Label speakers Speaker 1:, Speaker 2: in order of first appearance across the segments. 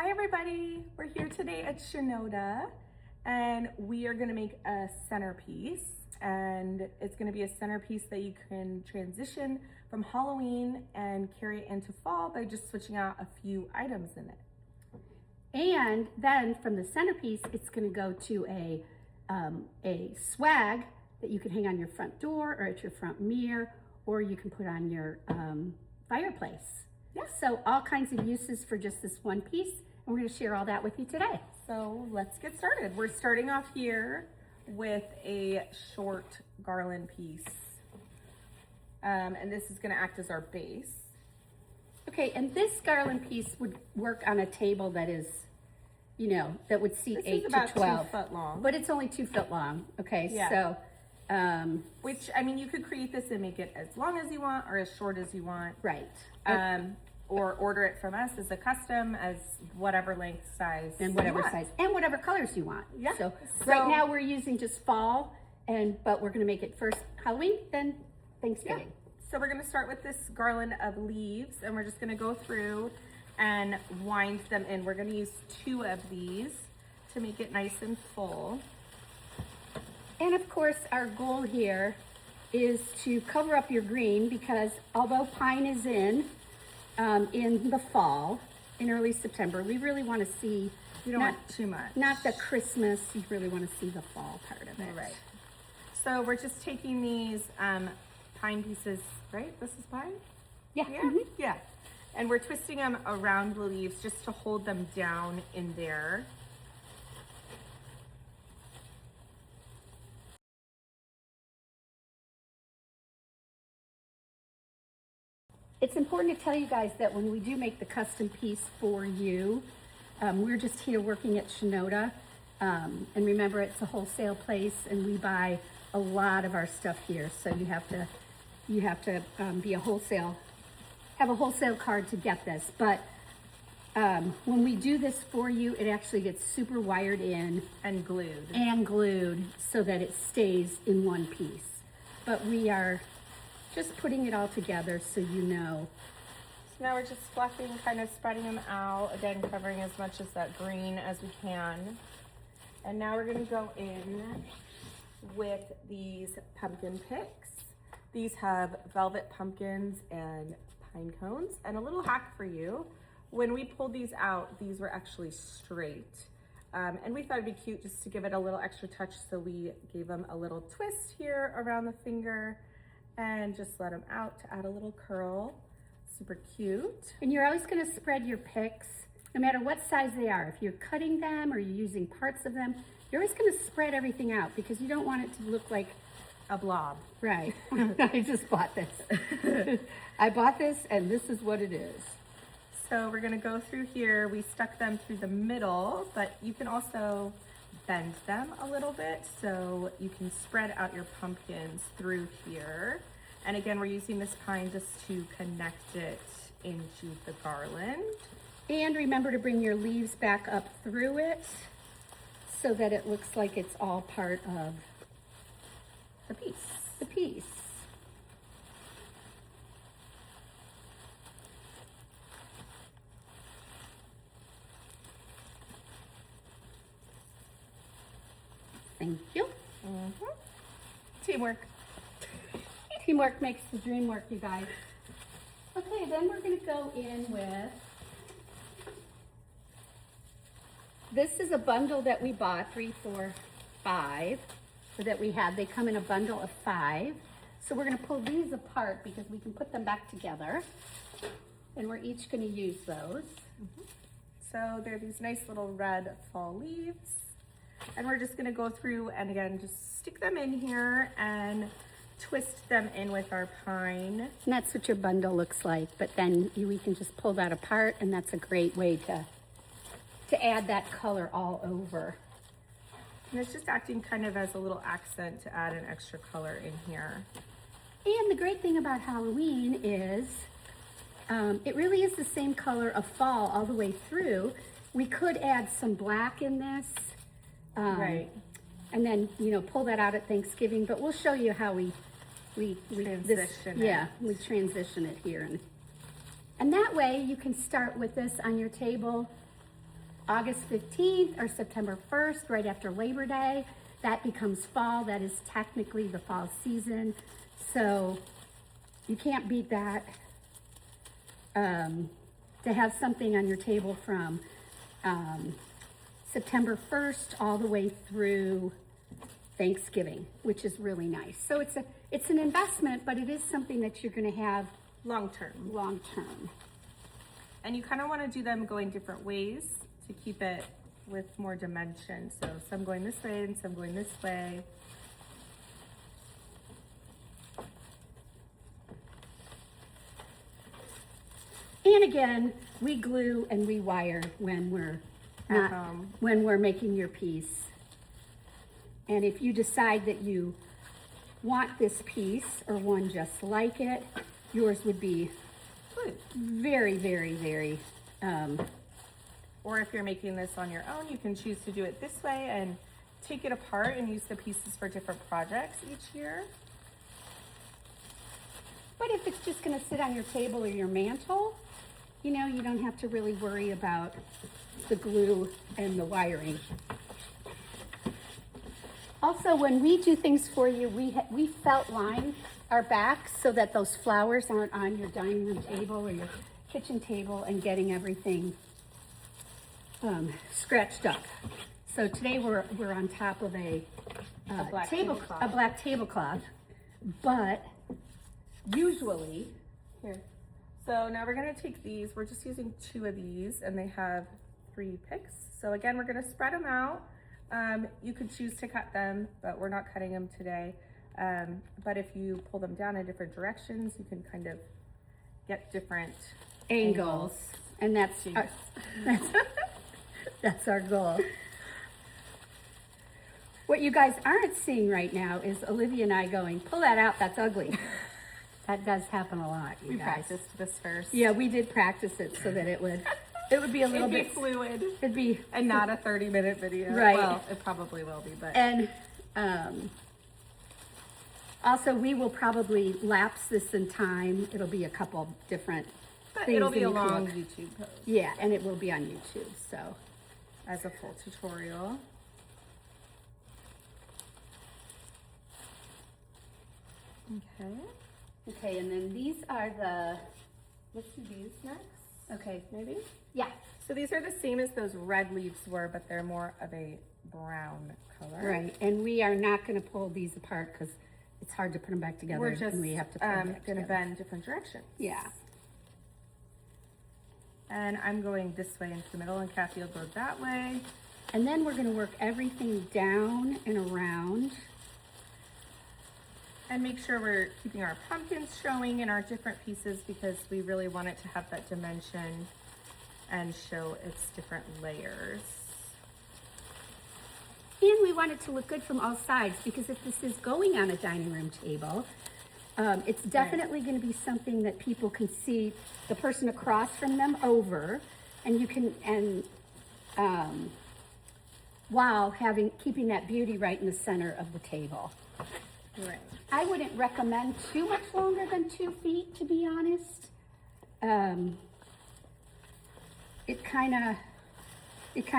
Speaker 1: Hi everybody, we're here today at Shinoda and we are gonna make a centerpiece, and it's gonna be a centerpiece that you can transition from Halloween and carry it into fall by just switching out a few items in it.
Speaker 2: And then from the centerpiece, it's gonna go to a swag that you can hang on your front door or at your front mirror, or you can put on your fireplace.
Speaker 1: Yeah.
Speaker 2: So all kinds of uses for just this one piece, and we're going to share all that with you today.
Speaker 1: So let's get started. We're starting off here with a short garland piece. And this is going to act as our base.
Speaker 2: Okay, and this garland piece would work on a table that is, you know, that would seat
Speaker 1: This
Speaker 2: 8
Speaker 1: is about
Speaker 2: to 12.
Speaker 1: 2 foot long.
Speaker 2: But it's only 2 foot long. Okay,
Speaker 1: Yeah.
Speaker 2: so
Speaker 1: which, I mean, you could create this and make it as long as you want or as short as you want.
Speaker 2: right.
Speaker 1: Or order it from us as a custom, as whatever length, size.
Speaker 2: And whatever
Speaker 1: you want.
Speaker 2: size and whatever colors you want.
Speaker 1: Yeah.
Speaker 2: So
Speaker 1: So-
Speaker 2: right now we're using just fall, but we're going to make it first Halloween, then Thanksgiving.
Speaker 1: Yeah. So we're gonna start with this garland of leaves, and we're just gonna go through and wind them in. We're gonna use 2 of these to make it nice and full.
Speaker 2: And of course, our goal here is to cover up your green, because although pine is in the fall, in early September, we really want to see,
Speaker 1: You don't want too much.
Speaker 2: not the Christmas, you really want to see the fall part of it.
Speaker 1: Right. So we're just taking these pine pieces, right? This is pine?
Speaker 2: Yeah.
Speaker 1: Yeah,
Speaker 2: Mhm.
Speaker 1: yeah. And we're twisting them around the leaves just to hold them down in there.
Speaker 2: It's important to tell you guys that when we do make the custom piece for you, we're just here working at Shinoda. And remember, it's a wholesale place and we buy a lot of our stuff here. So you have to be have a wholesale card to get this. But when we do this for you, it actually gets super wired in
Speaker 1: And glued.
Speaker 2: so that it stays in one piece. But we are just putting it all together so you know.
Speaker 1: So now we're just fluffing, kind of spreading them out. Again, covering as much of that green as we can. And now we're gonna go in with these pumpkin picks. These have velvet pumpkins and pine cones. And a little hack for you, when we pulled these out, these were actually straight. And we thought it'd be cute just to give it a little extra touch, so we gave them a little twist here around the finger and just let them out to add a little curl. Super cute.
Speaker 2: And you're always going to spread your picks, no matter what size they are. If you're cutting them or you're using parts of them, you're always going to spread everything out, because you don't want it to look like
Speaker 1: A blob.
Speaker 2: right. I just bought this. I bought this, and this is what it is.
Speaker 1: So we're gonna go through here. We stuck them through the middle, but you can also bend them a little bit so you can spread out your pumpkins through here. And again, we're using this pine just to connect it into the garland.
Speaker 2: And remember to bring your leaves back up through it so that it looks like it's all part of
Speaker 1: The piece.
Speaker 2: the piece. Thank you.
Speaker 1: Teamwork.
Speaker 2: Teamwork makes the dream work, you guys. Okay, then we're going to go in with, this is a bundle that we bought, 3, 4, 5, so that we had. They come in a bundle of 5. So we're going to pull these apart because we can put them back together. And we're each going to use those.
Speaker 1: So they're these nice little red fall leaves. And we're just gonna go through and again, just stick them in here and twist them in with our pine.
Speaker 2: And that's what your bundle looks like. But then we can just pull that apart, and that's a great way to add that color all over.
Speaker 1: And it's just acting kind of as a little accent to add an extra color in here.
Speaker 2: And the great thing about Halloween is it really is the same color of fall all the way through. We could add some black in this.
Speaker 1: Right.
Speaker 2: And then, you know, pull that out at Thanksgiving, but we'll show you how we
Speaker 1: Transition it.
Speaker 2: Yeah, we transition it here. And that way you can start with this on your table August 15th or September 1st, right after Labor Day. That becomes fall. That is technically the fall season. So you can't beat that. To have something on your table from September 1st all the way through Thanksgiving, which is really nice. So it's an investment, but it is something that you're going to have
Speaker 1: Long term.
Speaker 2: long term.
Speaker 1: And you kind of want to do them going different ways to keep it with more dimension. So some going this way and some going this way.
Speaker 2: And again, we glue and we wire when we're
Speaker 1: At home.
Speaker 2: when we're making your piece. And if you decide that you want this piece or one just like it, yours would be
Speaker 1: Good.
Speaker 2: very, very, very,
Speaker 1: Or if you're making this on your own, you can choose to do it this way and take it apart and use the pieces for different projects each year.
Speaker 2: but if it's just gonna sit on your table or your mantle, you know, you don't have to really worry about the glue and the wiring. Also, when we do things for you, we felt line our backs so that those flowers aren't on your dining room table or your kitchen table and getting everything scratched up. So today we're on top of a
Speaker 1: black
Speaker 2: black tablecloth, but usually
Speaker 1: Here. So now we're gonna take these, we're just using 2 of these and they have 3 picks. So again, we're gonna spread them out. You could choose to cut them, but we're not cutting them today. But if you pull them down in different directions, you can kind of get different
Speaker 2: angles, and that's that's our goal. What you guys aren't seeing right now is Olivia and I going, pull that out, that's ugly. That does happen a lot, you
Speaker 1: We
Speaker 2: guys.
Speaker 1: practiced this first.
Speaker 2: Yeah, we did practice it so that it would be a little
Speaker 1: It'd be
Speaker 2: bit
Speaker 1: fluid
Speaker 2: it'd be
Speaker 1: and not a 30-minute video.
Speaker 2: Right.
Speaker 1: Well, it probably will be, but
Speaker 2: and also we will probably lapse this in time. It'll be a couple different things.
Speaker 1: it'll be
Speaker 2: that
Speaker 1: a
Speaker 2: you can
Speaker 1: long
Speaker 2: look-
Speaker 1: YouTube post
Speaker 2: Yeah, and it will be on YouTube, so.
Speaker 1: as a full tutorial. Okay.
Speaker 2: Okay, and then these are the,
Speaker 1: Let's do these next.
Speaker 2: okay,
Speaker 1: Maybe.
Speaker 2: yeah,
Speaker 1: So these are the same as those red leaves were, but they're more of a brown color.
Speaker 2: right. And we are not gonna pull these apart because it's hard to put them back together.
Speaker 1: We're just
Speaker 2: and we have to put them back
Speaker 1: gonna
Speaker 2: together.
Speaker 1: bend different directions.
Speaker 2: Yeah.
Speaker 1: And I'm going this way into the middle, and Kathy will go that way.
Speaker 2: And then we're gonna work everything down and around.
Speaker 1: And make sure we're keeping our pumpkins showing in our different pieces because we really want it to have that dimension and show its different layers.
Speaker 2: And we want it to look good from all sides because if this is going on a dining room table, it's definitely going to be something that people can see the person across from them over, and you can while keeping that beauty right in the center of the table.
Speaker 1: Right.
Speaker 2: I wouldn't recommend too much longer than 2 feet, to be honest. It kind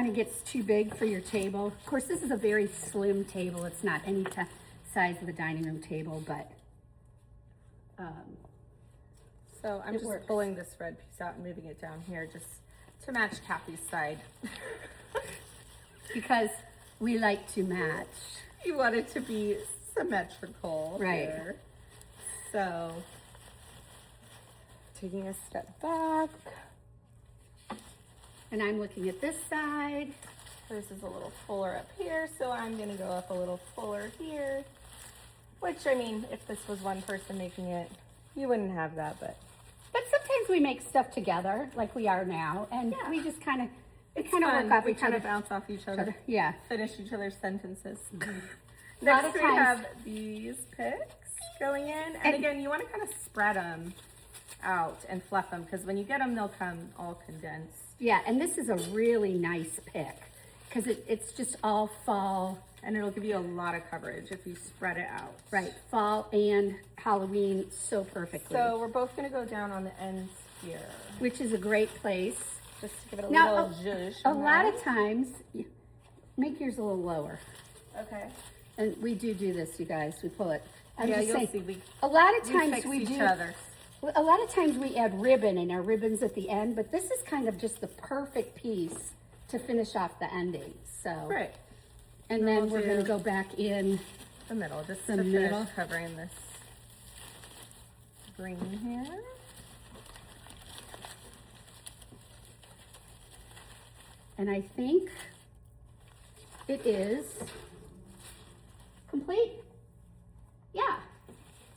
Speaker 2: of gets too big for your table. Of course, this is a very slim table. It's not any size of a dining room table, but
Speaker 1: So I'm
Speaker 2: It
Speaker 1: just
Speaker 2: works.
Speaker 1: pulling this red piece out and moving it down here just to match Kathy's side.
Speaker 2: because we like to match.
Speaker 1: You want it to be symmetrical
Speaker 2: Right.
Speaker 1: here. So taking a step back.
Speaker 2: And I'm looking at this side.
Speaker 1: Hers is a little fuller up here, so I'm gonna go up a little fuller here. Which, I mean, if this was one person making it, you wouldn't have that, but
Speaker 2: But sometimes we make stuff together, like we are now, and
Speaker 1: Yeah.
Speaker 2: we just kind of
Speaker 1: it's
Speaker 2: work
Speaker 1: fun.
Speaker 2: off
Speaker 1: We
Speaker 2: each
Speaker 1: kind
Speaker 2: other.
Speaker 1: of bounce off each other.
Speaker 2: Yeah.
Speaker 1: Finish each other's sentences.
Speaker 2: A lot
Speaker 1: Next
Speaker 2: of
Speaker 1: we
Speaker 2: times-
Speaker 1: have these picks going in. And again, you want to kind of spread them out and fluff them because when you get them, they'll come all condensed.
Speaker 2: Yeah, and this is a really nice pick because it's just all fall,
Speaker 1: And it'll give you a lot of coverage if you spread it out.
Speaker 2: right? Fall and Halloween so perfectly,
Speaker 1: So we're both going to go down on the ends here.
Speaker 2: which is a great place
Speaker 1: just to give it a
Speaker 2: Now,
Speaker 1: little zhuzh.
Speaker 2: a lot of times, make yours a little lower.
Speaker 1: Okay.
Speaker 2: And we do this, you guys. We pull it. I'm
Speaker 1: Yeah,
Speaker 2: just
Speaker 1: you'll
Speaker 2: saying,
Speaker 1: see.
Speaker 2: a lot of
Speaker 1: We
Speaker 2: times
Speaker 1: fix
Speaker 2: we
Speaker 1: each
Speaker 2: do.
Speaker 1: other.
Speaker 2: A lot of times we add ribbon, and our ribbon's at the end, but this is kind of just the perfect piece to finish off the ending. So,
Speaker 1: Right.
Speaker 2: and then
Speaker 1: we'll
Speaker 2: we're going to
Speaker 1: do
Speaker 2: go back in
Speaker 1: the middle, just
Speaker 2: the
Speaker 1: to
Speaker 2: middle.
Speaker 1: finish covering this green here.
Speaker 2: And I think it is complete. Yeah.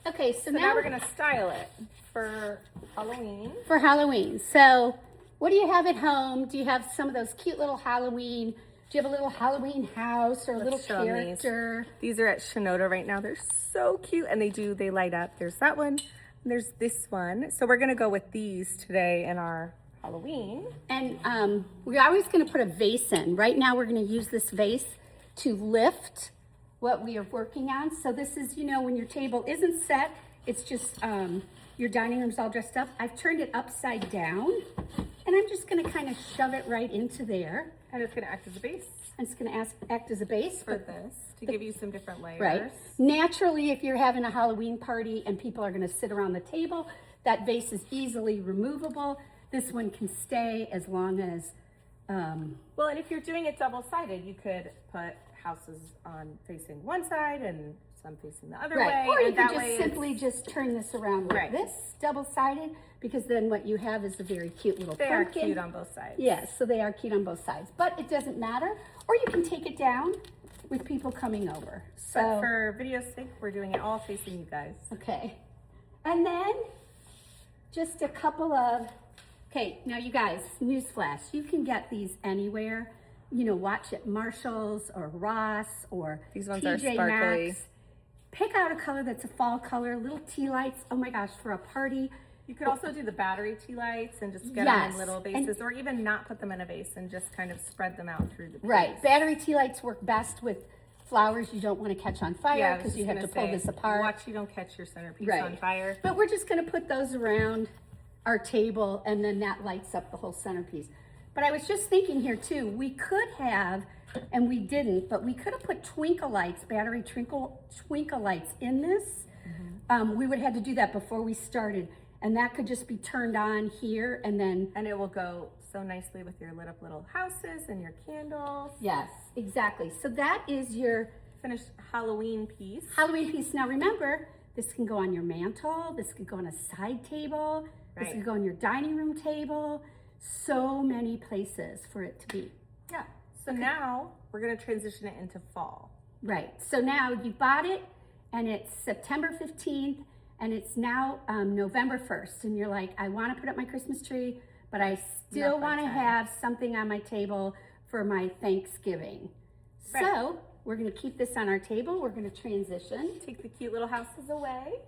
Speaker 2: Okay, so
Speaker 1: So now we're gonna style it for Halloween.
Speaker 2: for Halloween. So what do you have at home? Do you have some of those cute little Halloween? Do you have a little Halloween house or a little
Speaker 1: show 'em
Speaker 2: character?
Speaker 1: These are at Shinoda right now. They're so cute, and they light up. There's that one, and there's this one. So we're gonna go with these today in our Halloween.
Speaker 2: And we're always going to put a vase in. Right now we're going to use this vase to lift what we are working on. So this is, you know, when your table isn't set, it's just your dining room's all dressed up. I've turned it upside down, and I'm just going to kind of shove it right into there.
Speaker 1: And it's gonna act as a base
Speaker 2: And it's going to act as a base.
Speaker 1: for this, to give you some different layers.
Speaker 2: Right. Naturally, if you're having a Halloween party and people are going to sit around the table, that vase is easily removable. This one can stay as long as,
Speaker 1: Well, and if you're doing it double-sided, you could put houses on facing one side and some facing the other way.
Speaker 2: Or you
Speaker 1: and
Speaker 2: could
Speaker 1: that
Speaker 2: just
Speaker 1: way
Speaker 2: simply just turn this around like
Speaker 1: Right.
Speaker 2: this, double-sided, because then what you have is a very cute little
Speaker 1: they are
Speaker 2: pumpkin.
Speaker 1: cute on both sides.
Speaker 2: Yes, so they are cute on both sides, but it doesn't matter. Or you can take it down with people coming over. So,
Speaker 1: But for video's sake, we're doing it all facing you guys.
Speaker 2: okay. And then just a couple of, okay, now you guys, newsflash, you can get these anywhere. You know, watch at Marshall's or Ross or
Speaker 1: These ones
Speaker 2: TJ
Speaker 1: are sparkly.
Speaker 2: Maxx. Pick out a color that's a fall color, little tea lights. Oh my gosh, for a party.
Speaker 1: You could also do the battery tea lights and just get
Speaker 2: Yes,
Speaker 1: them in little
Speaker 2: and-
Speaker 1: vases, or even not put them in a vase and just kind of spread them out through the piece.
Speaker 2: Right, battery tea lights work best with flowers you don't want to catch on fire
Speaker 1: Yeah, I was
Speaker 2: because
Speaker 1: just
Speaker 2: you have
Speaker 1: gonna
Speaker 2: to pull
Speaker 1: say,
Speaker 2: this apart.
Speaker 1: Watch you don't catch your centerpiece
Speaker 2: Right.
Speaker 1: on fire.
Speaker 2: But we're just going to put those around our table, and then that lights up the whole centerpiece. But I was just thinking here too, we could have, and we didn't, but we could have put twinkle lights, battery twinkle lights in this. We would have had to do that before we started, and that could just be turned on here, and then
Speaker 1: And it will go so nicely with your lit up little houses and your candles.
Speaker 2: yes, exactly. So that is your
Speaker 1: Finished Halloween piece.
Speaker 2: Halloween piece. Now remember, this can go on your mantle, this could go on a side table, this
Speaker 1: Right.
Speaker 2: could go on your dining room table. So many places for it to be.
Speaker 1: Yeah. So now we're gonna transition it into fall.
Speaker 2: Right, so now you bought it and it's September 15th and it's now November 1st and you're like, I wanna put up my Christmas tree, but I still
Speaker 1: Not by
Speaker 2: wanna
Speaker 1: time.
Speaker 2: have something on my table for my Thanksgiving.
Speaker 1: Right.
Speaker 2: So we're gonna keep this on our table, we're gonna transition.
Speaker 1: Take the cute little houses away.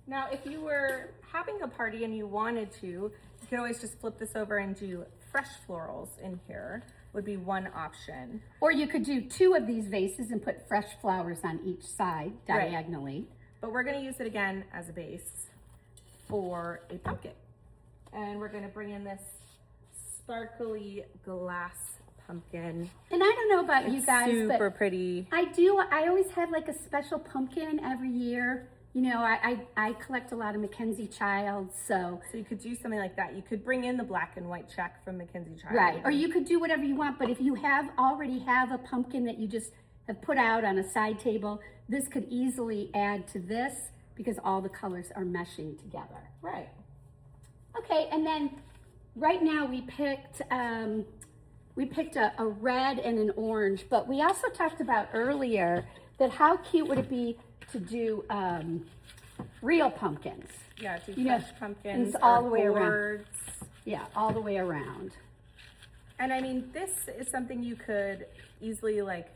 Speaker 1: Now, if you were having a party and you wanted to, you could always just flip this over and do fresh florals in here, would be one option.
Speaker 2: Or you could do two of these vases and put fresh flowers on each side
Speaker 1: Right.
Speaker 2: diagonally.
Speaker 1: But we're gonna use it again as a base for a pumpkin. And we're gonna bring in this sparkly glass pumpkin.
Speaker 2: And I don't know about you
Speaker 1: It's
Speaker 2: guys,
Speaker 1: super
Speaker 2: but
Speaker 1: pretty.
Speaker 2: I always have like a special pumpkin every year. You know, I collect a lot of Mackenzie Childs, so.
Speaker 1: So you could do something like that. You could bring in the black and white check from Mackenzie Child.
Speaker 2: Right, or you could do whatever you want, but if you already have a pumpkin that you just have put out on a side table, this could easily add to this because all the colors are meshing together.
Speaker 1: Right.
Speaker 2: Okay, and then right now we picked a red and an orange, but we also talked about earlier that how cute would it be to do real pumpkins?
Speaker 1: Yeah, do
Speaker 2: You know,
Speaker 1: fresh pumpkins
Speaker 2: it's all
Speaker 1: or
Speaker 2: the way around.
Speaker 1: gourds.
Speaker 2: Yeah, all the way around.
Speaker 1: And I mean, this is something you could easily like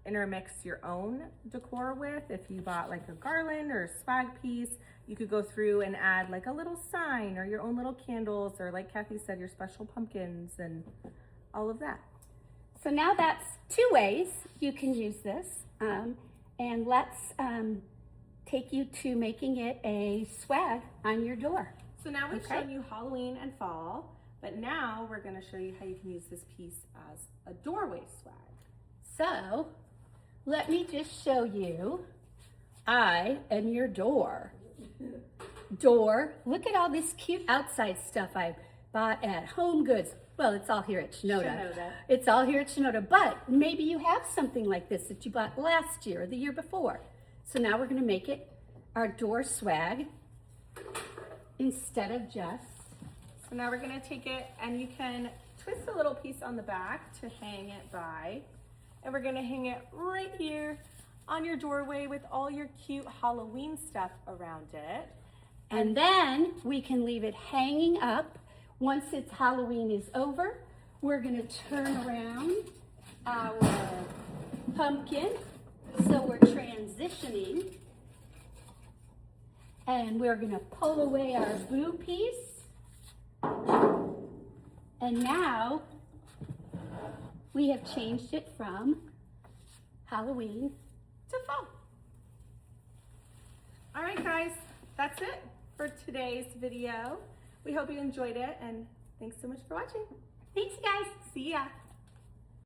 Speaker 1: intermix your own decor with. If you bought like a garland or a swag piece, you could go through and add like a little sign or your own little candles, or like Kathy said, your special pumpkins and all of that.
Speaker 2: So now that's two ways you can use this. And let's take you to making it a swag on your door.
Speaker 1: So now we've
Speaker 2: Okay.
Speaker 1: shown you Halloween and fall. But now we're gonna show you how you can use this piece as a doorway swag.
Speaker 2: So, let me just show you, I am your door. Door, look at all this cute outside stuff I bought at Home Goods. Well, it's all here at Shinoda. It's all here at Shinoda, but maybe you have something like this that you bought last year or the year before. So now we're gonna make it our door swag instead of just.
Speaker 1: So now we're gonna take it and you can twist a little piece on the back to hang it by. And we're gonna hang it right here on your doorway with all your cute Halloween stuff around it.
Speaker 2: And then we can leave it hanging up. Once it's Halloween is over, we're gonna turn around our pumpkin. So we're transitioning. And we're gonna pull away our boo piece. And now we have changed it from Halloween
Speaker 1: to fall. All right, guys, that's it for today's video. We hope you enjoyed it, and thanks so much for watching.
Speaker 2: Thanks, guys.
Speaker 1: See ya.